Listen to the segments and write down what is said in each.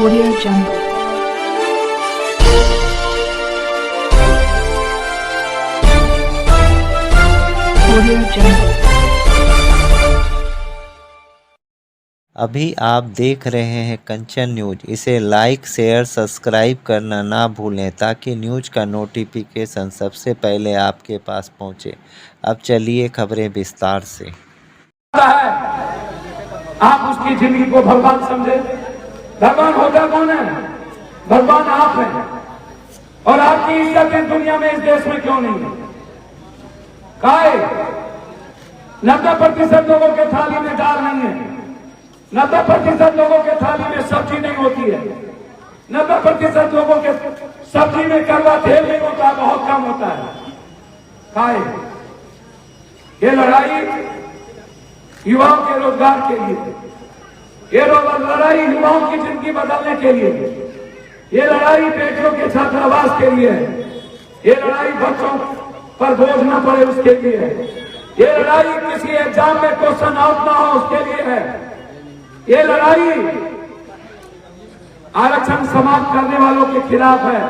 Audio Jungle. Audio Jungle. अभी आप देख रहे हैं कंचन न्यूज। इसे लाइक शेयर सब्सक्राइब करना ना भूलें ताकि न्यूज का नोटिफिकेशन सबसे पहले आपके पास पहुंचे। अब चलिए खबरें विस्तार से। आप उसकी जिंदगी को भगवान समझे। भगवान होता कौन है? भगवान आप हैं। और आपकी इज्जत इस दुनिया में, इस देश में क्यों नहीं है? काहे 90% लोगों के थाली में दाल नहीं है, 90% लोगों के थाली में सब्जी नहीं होती है, 90% लोगों के सब्जी में कड़वा तेल नहीं होता, बहुत कम होता है। काहे ये लड़ाई युवाओं के रोजगार के लिए, ये लड़ाई युवाओं की जिंदगी बदलने के लिए, ये लड़ाई बेटियों के छात्रावास के लिए है, ये लड़ाई बच्चों पर बोझ न पड़े उसके लिए है, ये लड़ाई किसी एग्जाम में क्वेश्चन आउट ना हो उसके लिए है, ये लड़ाई आरक्षण समाप्त करने वालों के खिलाफ है,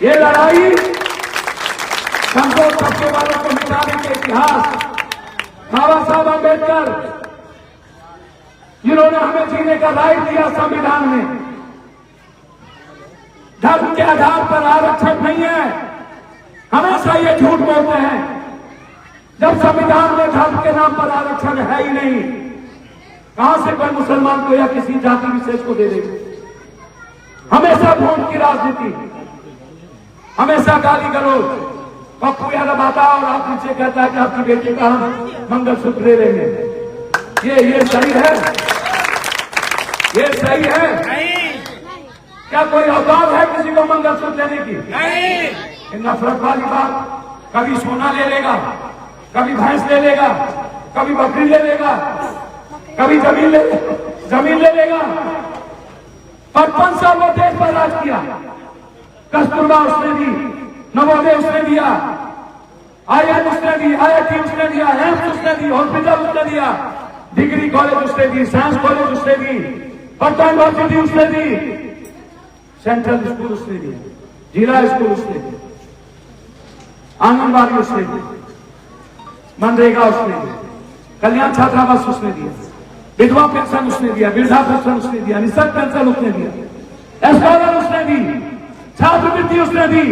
ये लड़ाई कमजोर तबके वालों को मिटाने के इतिहास बाबा साहब अम्बेडकर जिन्होंने हमें जीने का राइट दिया संविधान में, धर्म के आधार पर आरक्षण नहीं है। हमेशा ये झूठ बोलते हैं जब संविधान में धर्म के नाम पर आरक्षण है ही नहीं। कहां से कोई मुसलमान को या किसी जाति विशेष को दे देगा? हमेशा वोट की राजनीति, हमेशा गाली गलौज। पप्पू यादव आता और आप नीचे कहता है कि आपकी बेटी का हम मंगलसूत्र ले लेंगे। ये सही है? ये सही है? क्या कोई औकात है किसी को मंगलसूत्र लेने की? नहीं। नफरत वाली बात, कभी सोना ले लेगा, कभी भैंस ले लेगा, कभी बकरी ले लेगा, कभी जमीन ले लेगा। 55 साल वो देश पर राज किया। कस्तूरबा उसने दी, नवोदय उसने दिया, IIM उसने दी, IIT उसने दिया, एम्स उसने दी, हॉस्पिटल उसने दिया, डिग्री कॉलेज उसने दी, साइंस कॉलेज उसने दी, पटना यूनिवर्सिटी उसने दी, सेंट्रल स्कूल उसने दिया, जिला स्कूल उसने दी, आंगनबाड़ी उसने दी, मनरेगा उसने दी, कल्याण छात्रावास उसने दिया, विधवा पेंशन उसने दिया, वृद्धा पेंशन उसने दिया, निःशक्त पेंशन उसने दिया, स्कॉलर उसने दी, छात्रवृत्ति उसने दी,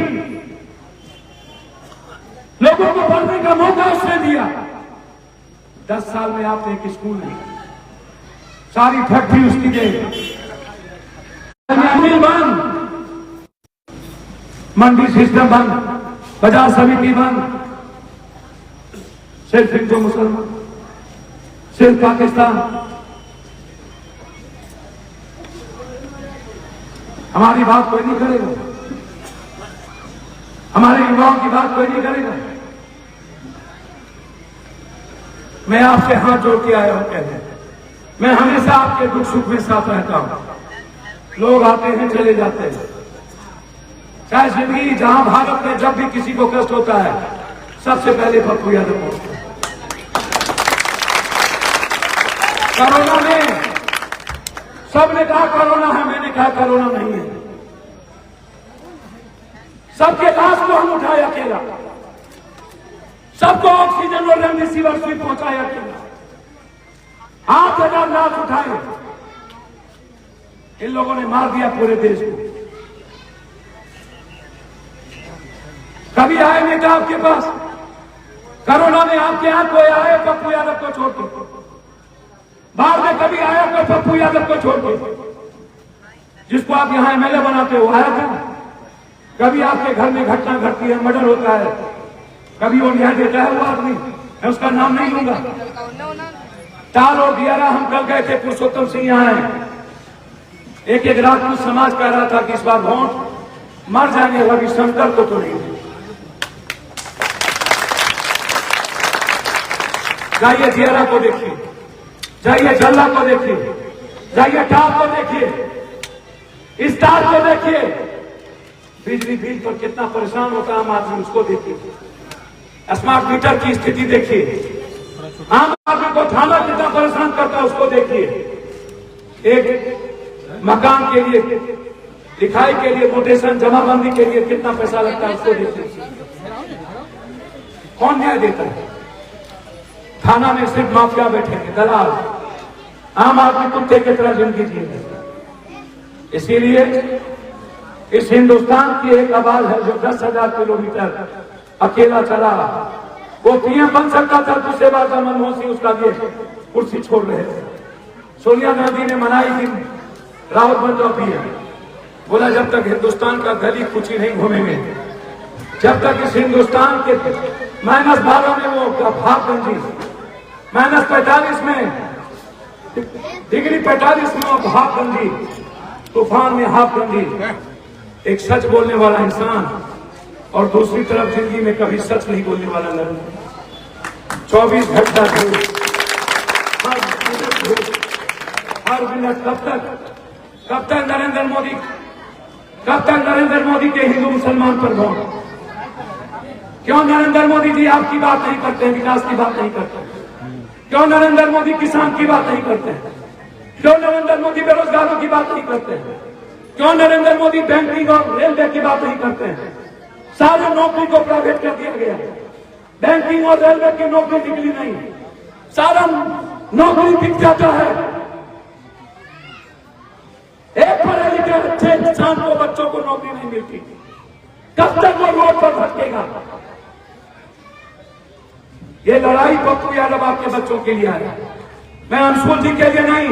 लोगों को पढ़ने का मौका उसने दिया। 10 साल में आपने एक स्कूल नहीं, सारी फैक्ट्री उसकी दे, मिल बंद, मंडी सिस्टम बंद, बाजार समिति बंद, सिर्फ हिंदू मुसलमान, सिर्फ पाकिस्तान। हमारी बात कोई नहीं करेगा, हमारे युवाओं की बात कोई नहीं करेगा। मैं आपसे हाथ जोड़ के आया हूं कहने, मैं हमेशा आपके दुख सुख में साथ रहता हूं। लोग आते हैं चले जाते हैं, चाहे जिंदगी जहां भारत में जब भी किसी को कष्ट होता है सबसे पहले पप्पू यादव पहुंचते हैं। कोरोना में सबने कहा कोरोना है, मैंने कहा कोरोना नहीं है। सबके लाश को हम उठाए अकेला, सबको ऑक्सीजन और रेमडेसिविर सुई पहुंचाया अकेला, 8,000 लाश उठाए। इन लोगों ने मार दिया पूरे देश को। कभी आए नेता आपके पास? कोरोना में आपके यहां कोई आए पप्पू यादव को छोड़ के? बाहर में कभी आया कोई पप्पू यादव को छोड़ के? जिसको आप यहां MLA बनाते हो आया था? कभी आपके घर में घटना घटती है, मर्डर होता है, कभी वो न्याय देता है वो आदमी? मैं उसका नाम नहीं लूंगा। टाल और दियारा हम कल गए थे, पुरुषोत्तम सिंह यहाँ है। एक राजपूत समाज कह रहा था कि इस बार वोट मर जाएंगे रविशंकर को तो नहीं। जाइए दियारा को देखिए, जाइए जल्ला को देखिए, जाइए टाल को देखिए, स्टार को देखिए, बिजली बिल पर कितना परेशान होता है आम आदमी, उसको देखिए। स्मार्ट मीटर की स्थिति देखिए, आम आदमी को थाना कितना परेशान करता है उसको देखिए। एक मकान के लिए, लिखाई के लिए, कोटेशन जमाबंदी के लिए कितना पैसा लगता है उसको देते हैं। कौन न्याय देता है? थाना में सिर्फ माफिया बैठेंगे, दलाल, आम आदमी कुत्ते की तरह जिंदगी जिएंगे। इसीलिए इस हिंदुस्तान की एक आवाज है जो 10,000 किलोमीटर अकेला चला। वो पीएम बन सकता था, दूसरे बार का मनमोहन सिंह उसका भी कुर्सी छोड़ रहे थे। सोनिया गांधी ने मनाई थी राहुल बन जाओ पीएम, बोला जब तक हिंदुस्तान का गली कुची नहीं घूमेंगे, जब तक इस हिंदुस्तान के -12 में वो हाफगंजी, -45 में डिग्री 45 में वो हाफगंजी, तूफान में हाफगंजी, एक सच बोलने वाला इंसान और दूसरी तरफ जिंदगी में कभी सच नहीं बोलने वाला नरेंद्र। 24 घंटा हर मिनट। कब तक नरेंद्र मोदी के हिंदू मुसलमान पर वोट? क्यों नरेंद्र मोदी जी आपकी बात नहीं करते हैं, विकास की बात नहीं करते? क्यों नरेंद्र मोदी किसान की बात नहीं करते हैं? क्यों नरेंद्र मोदी बेरोजगारों की बात नहीं करते हैं? क्यों नरेंद्र मोदी बैंकिंग और रेलवे की बात नहीं करते हैं? सारी नौकरी को प्राइवेट कर दिया गया, बैंकिंग और रेलवे की नौकरी निकली नहीं, सारा नौकरी बिक जाता है। एक पढ़े लिखे अच्छे इंसान को, बच्चों को नौकरी नहीं मिलती। कब तक वो रोड पर भटकेगा? ये लड़ाई पप्पू यादव आपके बच्चों के लिए आया, मैं अंशुल जी के लिए नहीं,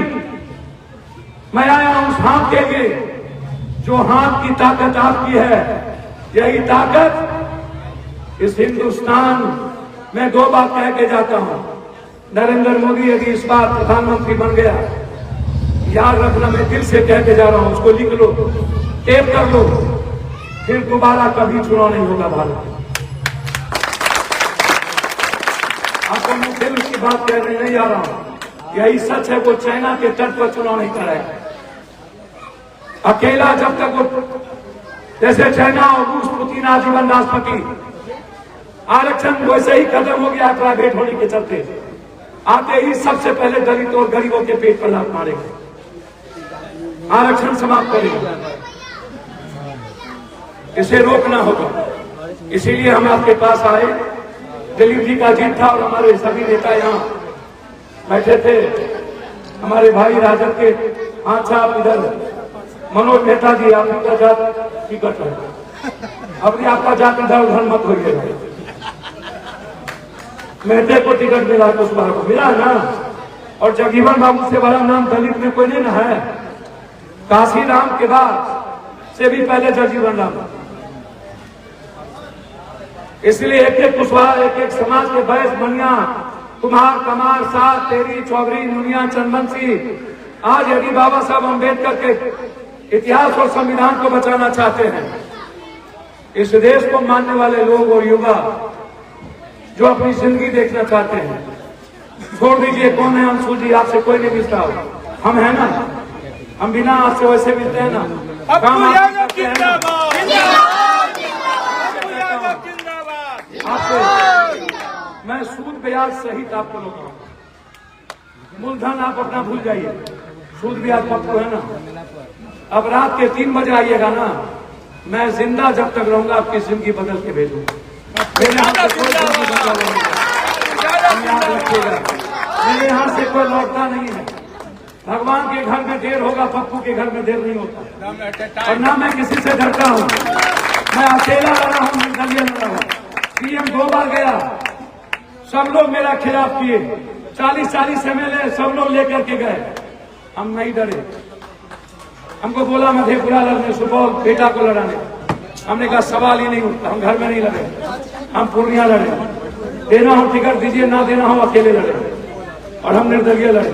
मैं आया हूं उस हाथ के लिए जो हाथ की ताकत आपकी है। यही ताकत इस हिंदुस्तान में 2 बात कह के जाता हूं। नरेंद्र मोदी यदि इस बार प्रधानमंत्री बन गया, याद रखना, मैं दिल से कह के जा रहा हूं, उसको लिख लो, टेप कर लो, फिर दोबारा कभी चुनाव नहीं होगा भारत में। आपको मैं दिल की बात कहने नहीं जा रहा हूं, यही सच है। वो चाइना के तट पर चुनाव नहीं कराएगा अकेला, जब तक वो जैसे चाइना और रूस पुतिन आजीवन राष्ट्रपति। आरक्षण वैसे ही खत्म हो गया प्राइवेट होने के चलते, आते ही सबसे पहले दलित और गरीबों के पेट पर लात मारेंगे, आरक्षण समाप्त करेंगे। इसे रोकना होगा। इसीलिए हम आपके पास आए। दिलीप जी का जीत था और हमारे सभी नेता यहाँ बैठे थे। हमारे भाई राजद के हाथ साहब इधर, मनोज मेहता जी आपका जात टिकट है, अपने आपका जात इधर उधर मत होइएगा। मेहते को टिकट मिला तो सुबह को मिला ना, और जगजीवन बाबू से बड़ा नाम दलित में कोई नहीं ना है। काशी राम के बाद से भी पहले जगजीवन राम। इसलिए एक एक कुशवाहा, एक एक समाज के बैस, बनिया, कुम्हार, कमार, साथ, तेरी, चौधरी, नुनिया, चंदनसी, आज यदि बाबा साहब अम्बेडकर के इतिहास और संविधान को बचाना चाहते हैं, इस देश को मानने वाले लोग और युवा जो अपनी जिंदगी देखना चाहते हैं, छोड़ दीजिए कौन है अंशु जी, आपसे कोई नहीं मिलता हो, हम है ना, हम बिना आपसे वैसे मिलते हैं ना, काम करते हैं ना। आपसे मैं सूद ब्याज सहित आपको लोग, मूलधन आप अपना भूल जाइए, सूद ब्याज पक्को है ना। अब रात के 3 बजे आइएगा ना, मैं जिंदा जब तक रहूंगा आपकी जिंदगी बदल के भेजूंगा। मेरे यहाँ से कोई जिंदगी बदल नहीं, याद रखिएगा, मेरे यहाँ से कोई लौटता नहीं है। भगवान के घर में देर होगा, पप्पू के घर में देर नहीं होता। और ना मैं किसी से डरता हूँ, मैं अकेला लड़ा हूँ, निर्दलीय लड़ा हूँ। पीएम 2 बार गया, सब लोग मेरा खिलाफ किए, 40 MLA सब लोग लेकर के गए, हम नहीं डरे। हमको बोला मधेपुरा लड़ने, सुपौल बेटा को लड़ाने, हमने कहा सवाल ही नहीं उठता, हम घर में नहीं लड़े, हम पूर्णिया लड़े, देना हो टिकट दीजिए, ना देना हो अकेले लड़े, और हम निर्दलीय लड़े।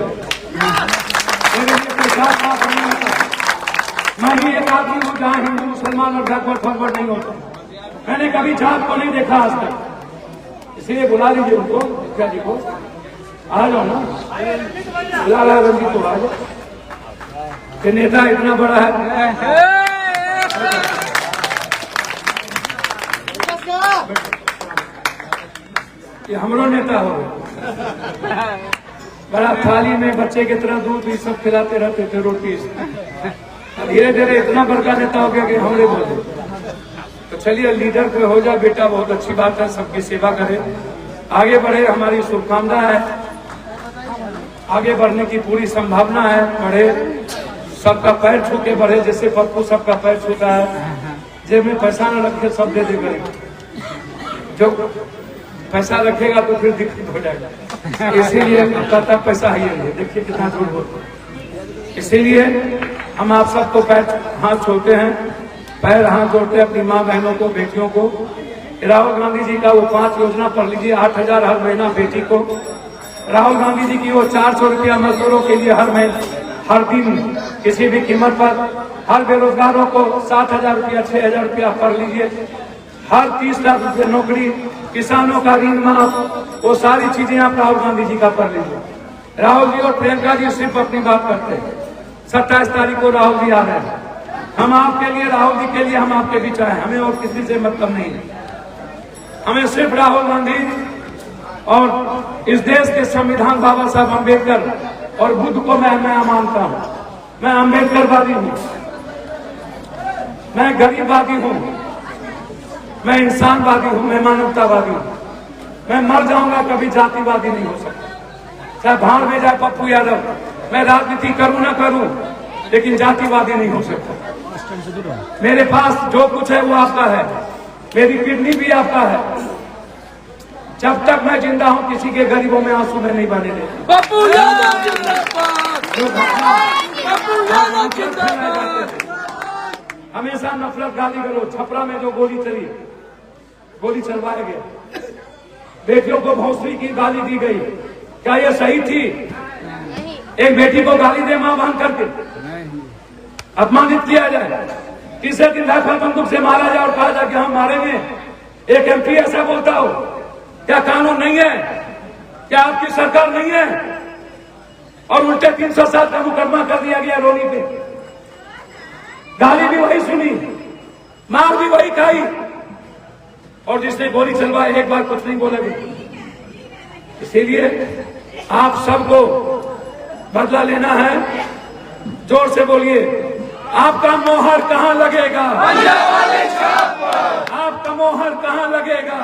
मेरे लिए कोई साथ बात नहीं होता। मैं ही एक आदमी हूँ जहाँ हिंदू मुसलमान और बैकवर्ड फॉरवर्ड नहीं होता। मैंने कभी जात को नहीं देखा आज तक, इसलिए बुला लीजिए उनको, मुखिया जी को, आ जाओ ना, बुला रंजीत को आ जाओ, कि नेता इतना बड़ा है। ये हमरो नेता हो, बड़ा थाली में बच्चे की तरह दूध भी सब खिलाते रहते थे, रोटी। धीरे धीरे इतना बड़का नेता हो गया कि हमरे बोले। तो चलिए लीडर पे हो जाए बेटा, बहुत अच्छी बात है, सबकी सेवा करे, आगे बढ़े, हमारी शुभकामना है, आगे बढ़ने की पूरी संभावना है, बढ़े, सबका पैर छू के बढ़े, जैसे पप्पू सबका पैर छूता है, जेब में पैसा न रखे सब दे दे करेगा, जो पैसा रखेगा तो फिर दिक्कत हो जाएगा, इसीलिए कहता पैसा है ये, देखिए कितना झूठ बोलते हैं। इसीलिए हम आप सबको पैर हाथ छोड़ते हैं, पैर हाथ जोड़ते हैं अपनी माँ बहनों को, बेटियों को। राहुल गांधी जी का वो 5 योजना पढ़ लीजिए, 8,000 हर महीना बेटी को। राहुल गांधी जी की वो 400 रुपया मजदूरों के लिए हर महीने, हर दिन, किसी भी कीमत पर, हर बेरोजगारों को 7,000 रुपया, 6,000 रुपया पढ़ लीजिए, हर 30 लाख रुपये नौकरी, किसानों का ऋण माफ, वो सारी चीजें आप राहुल गांधी जी का पढ़ लीजिए। राहुल जी और प्रियंका जी सिर्फ अपनी बात करते हैं। 27 तारीख को राहुल जी आ रहे हैं, हम आपके लिए, राहुल जी के लिए हम आपके बीच आए, हमें और किसी से मतलब नहीं है, हमें सिर्फ राहुल गांधी और इस देश के संविधान बाबा साहब अम्बेडकर और बुद्ध को मैं मानता हूँ। मैं अम्बेडकरवादी हूँ, मैं गरीबवादी हूँ, मैं इंसानवादी हूँ, मैं मानवतावादी हूँ। मैं मर जाऊंगा, कभी जातिवादी नहीं हो सकता, चाहे भाड़ में जाए पप्पू यादव, मैं राजनीति करूं ना करूं, लेकिन जातिवादी नहीं हो सकता। मेरे पास जो कुछ है वो आपका है, मेरी किडनी भी आपका है। जब तक मैं जिंदा हूं, किसी के गरीबों में आंसू में नहीं बने देता। हमेशा नफरत, गाली गलौज, छपरा में जो गोली चली, गोली चलवाया गया, बेटियों को भौंसली की गाली दी गई, क्या ये सही थी? एक बेटी को गाली दे मां बांध करके, अपमानित किया जाए, तीसरे दिन राइफल बंदूक से मारा जाए और कहा जाए कि हम मारेंगे। एक एमपी ऐसा बोलता हो? क्या कानून नहीं है? क्या आपकी सरकार नहीं है? और उल्टे 307 का मुकदमा कर दिया गया रोनी पे। गाली भी वही सुनी, मार भी वही खाई, और जिसने गोली चलवाई एक बार कुछ नहीं बोलेगी। इसीलिए आप सबको बदला लेना है। जोर से बोलिए, आपका मोहर कहां लगेगा? आपका मोहर कहां लगेगा?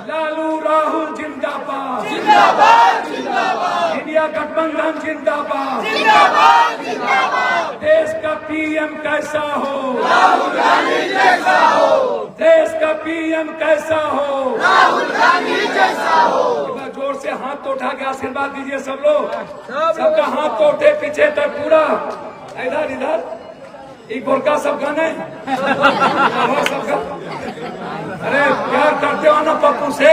लालू राहुल जिंदाबाद, इंडिया गठबंधन जिंदाबाद, देश का पीएम कैसा हो? राहुल गांधी जैसा हो। देश का पीएम कैसा हो? राहुल गांधी जैसा हो। जोर से हाथ तो उठा के आशीर्वाद दीजिए सब लोग, सबका हाथ तो उठे पीछे तक पूरा, इधर इधर, एक गोरका सब गाने सबका। अरे प्यार करते हो ना पप्पू से,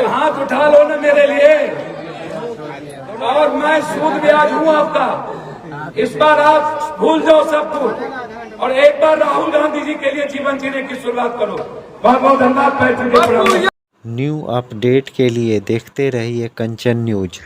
हाथ उठा लो ना मेरे लिए। और मैं सूद ब्याज हूँ आपका, इस बार आप भूल जाओ सब कुछ और एक बार राहुल गांधी जी के लिए जीवन जीने की शुरुआत करो। बहुत बहुत धन्यवाद। न्यू अपडेट के लिए देखते रहिए कंचन न्यूज।